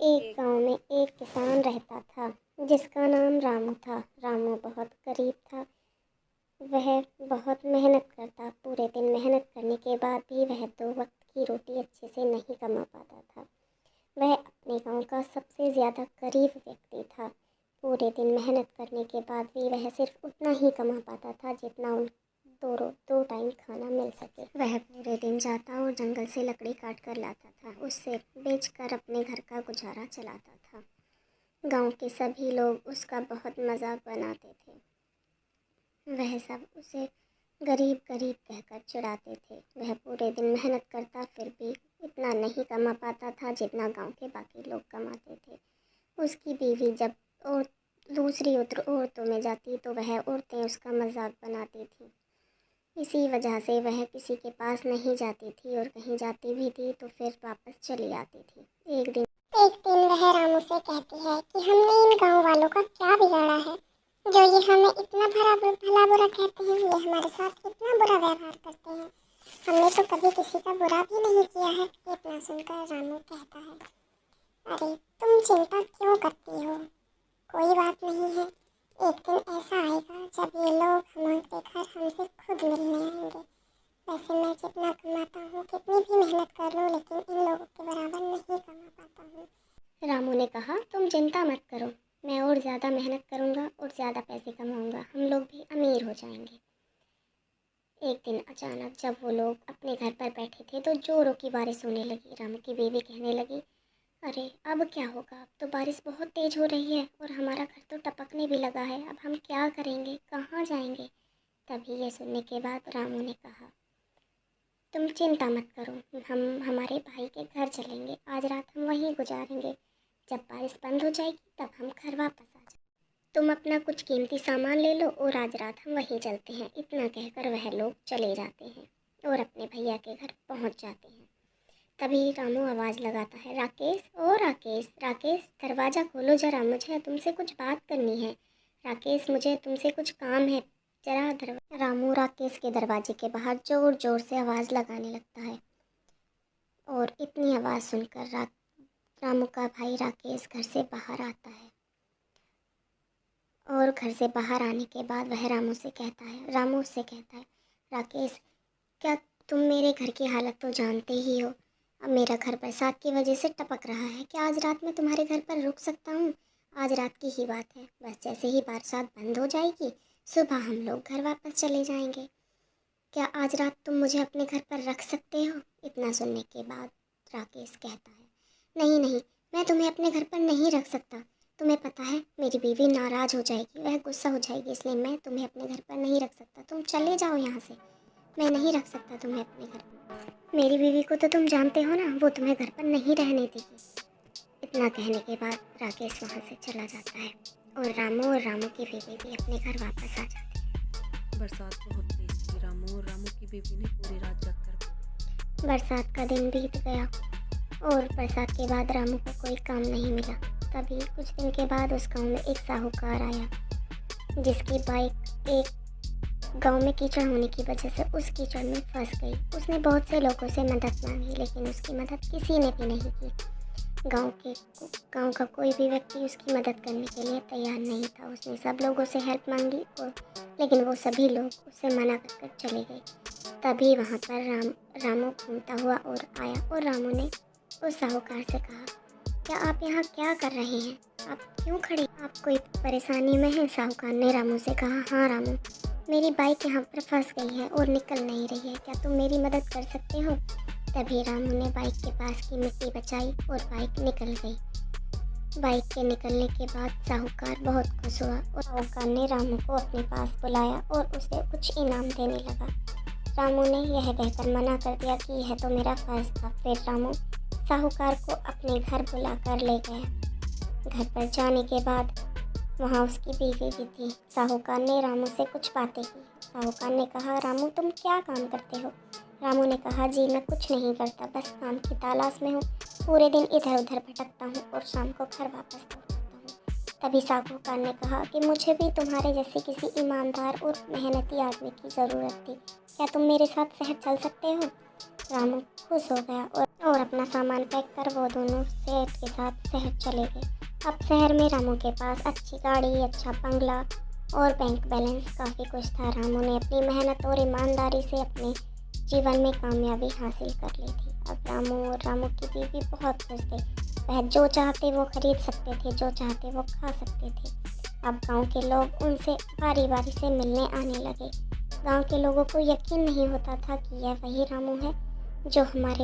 एक गांव में एक किसान रहता था जिसका नाम रामू था। रामू बहुत गरीब था। वह बहुत मेहनत करता। पूरे दिन मेहनत करने के बाद भी वह 2 वक्त की रोटी अच्छे से नहीं कमा पाता था। वह अपने गांव का सबसे ज़्यादा गरीब व्यक्ति था। पूरे दिन मेहनत करने के बाद भी वह सिर्फ उतना ही कमा पाता था जितना उन दो टाइम खाना मिल सके। वह पूरे दिन जाता और जंगल से लकड़ी काट कर लाता था। उससे बेचकर अपने घर का गुजारा चलाता था। गांव के सभी लोग उसका बहुत मजाक बनाते थे। वह सब उसे गरीब गरीब कहकर चिढ़ाते थे। वह पूरे दिन मेहनत करता फिर भी इतना नहीं कमा पाता था जितना गांव के बाकी लोग कमाते थे। उसकी बीवी जब और दूसरी औरतों में जाती तो वह औरतें उसका मजाक बनाती थीं। इसी वजह से वह किसी के पास नहीं जाती थी और कहीं जाती भी थी तो फिर वापस चली आती थी। एक दिन वह रामू से कहती है कि हमने इन गांव वालों का क्या बिगाड़ा है जो ये हमें इतना भला बुरा कहते हैं। ये हमारे साथ कितना बुरा व्यवहार करते हैं। हमने तो कभी किसी का बुरा भी नहीं किया है। इतना सुनकर रामू कहता है, अरे तुम चिंता क्यों करती हो, कोई बात नहीं है। एक दिन ऐसा आएगा जब ये लोग हमारे घर हमसे खुद मिलने आएंगे। वैसे मैं जितना कमाता हूँ, कितनी भी मेहनत कर लूँ, लेकिन इन लोगों के बराबर नहीं कमा पाता हूँ। रामू ने कहा, तुम चिंता मत करो, मैं और ज़्यादा मेहनत करूँगा और ज़्यादा पैसे कमाऊँगा। हम लोग भी अमीर हो जाएंगे। एक दिन अचानक जब वो लोग अपने घर पर बैठे थे तो जोरों की बारिश होने लगी। रामू की बीवी कहने लगी, अरे अब क्या होगा, अब तो बारिश बहुत तेज हो रही है और हमारा घर तो टपकने भी लगा है। अब हम क्या करेंगे, कहाँ जाएंगे। तभी ये सुनने के बाद रामू ने कहा, तुम चिंता मत करो, हम हमारे भाई के घर चलेंगे। आज रात हम वहीं गुजारेंगे। जब बारिश बंद हो जाएगी तब हम घर वापस आ जाएंगे। तुम अपना कुछ कीमती सामान ले लो और आज रात हम वहीं चलते हैं। इतना कहकर वह लोग चले जाते हैं और अपने भैया के घर पहुंच जाते हैं। तभी रामू आवाज़ लगाता है, राकेश, ओ राकेश, राकेश दरवाज़ा खोलो जरा, मुझे तुमसे कुछ बात करनी है। राकेश, मुझे तुमसे कुछ काम है, जरा रामू राकेश के दरवाजे के बाहर ज़ोर ज़ोर से आवाज़ लगाने लगता है और इतनी आवाज़ सुनकर रामू का भाई राकेश घर से बाहर आता है। और घर से बाहर आने के बाद वह रामू उससे कहता है, राकेश, क्या तुम मेरे घर की हालत तो जानते ही हो। अब मेरा घर बरसात की वजह से टपक रहा है। क्या आज रात में तुम्हारे घर पर रुक सकता हूँ? आज रात की ही बात है, बस जैसे ही बरसात बंद हो जाएगी सुबह हम लोग घर वापस चले जाएंगे। क्या आज रात तुम मुझे अपने घर पर रख सकते हो? इतना सुनने के बाद राकेश कहता है, नहीं नहीं, मैं तुम्हें अपने घर पर नहीं रख सकता। तुम्हें पता है मेरी बीवी नाराज़ हो जाएगी, वह गुस्सा हो जाएगी, इसलिए मैं तुम्हें अपने घर पर नहीं रख सकता। तुम चले जाओ यहाँ से, मैं नहीं रख सकता तुम्हें अपने घर पर। मेरी बीवी को तो तुम जानते हो ना, वो तुम्हें घर पर नहीं रहने देगी। इतना कहने के बाद राकेश वहाँ से चला जाता है और रामू की बीवी भी अपने घर वापस आ जाती है। बरसात बहुत तेज थी। रामू और रामू की बीवी ने पूरी रात जगकर बरसात का दिन बीत गया और बरसात के बाद रामू को कोई काम नहीं मिला। तभी कुछ दिन के बाद उस गांव में एक साहूकार आया जिसकी बाइक एक गांव में कीचड़ होने की वजह से उस कीचड़ में फंस गई। उसने बहुत से लोगों से मदद मांगी लेकिन उसकी मदद किसी ने भी नहीं की। गांव का कोई भी व्यक्ति उसकी मदद करने के लिए तैयार नहीं था। उसने सब लोगों से हेल्प मांगी लेकिन वो सभी लोग उससे मना कर चले गए। तभी वहाँ पर रामू घूमता हुआ और आया और रामू ने उस साहूकार से कहा, क्या आप यहाँ क्या कर रहे हैं? आप क्यों खड़े? आप कोई परेशानी में हैं? साहूकार ने रामू से कहा, हाँ रामू, मेरी बाइक यहाँ पर फंस गई है और निकल नहीं रही है। क्या तुम मेरी मदद कर सकते हो? तभी रामू ने बाइक के पास की मिट्टी बचाई और बाइक निकल गई। बाइक के निकलने के बाद साहूकार बहुत खुश हुआ और साहूकार ने रामू को अपने पास बुलाया और उसे कुछ इनाम देने लगा। रामू ने यह कहकर मना कर दिया कि यह तो मेरा फर्ज था। फिर रामू साहूकार को अपने घर बुलाकर ले गया। घर पर जाने के बाद वहाँ उसकी बीवी भी थी। साहूकार ने रामू से कुछ बातें की। साहूकार ने कहा, रामू तुम क्या काम करते हो? रामू ने कहा, जी मैं कुछ नहीं करता, बस काम की तलाश में हूँ। पूरे दिन इधर उधर भटकता हूँ और शाम को घर वापस लौट आता हूँ। तभी साहूकार ने कहा कि मुझे भी तुम्हारे जैसे किसी ईमानदार और मेहनती आदमी की ज़रूरत थी। क्या तुम मेरे साथ शहर चल सकते हो? रामू खुश हो गया और अपना सामान पैक कर वो दोनों सेठ के साथ शहर चले गए। अब शहर में रामू के पास अच्छी गाड़ी, अच्छा बंगला और बैंक बैलेंस काफ़ी कुछ था। रामू ने अपनी मेहनत और ईमानदारी से अपने जीवन में कामयाबी हासिल कर ली थी। अब रामू और रामू की बीवी बहुत खुश थे। वह जो चाहते वो खरीद सकते थे, जो चाहते वो खा सकते थे। अब गांव के लोग उनसे बारी बारी से मिलने आने लगे। गांव के लोगों को यकीन नहीं होता था कि यह वही रामू है जो हमारे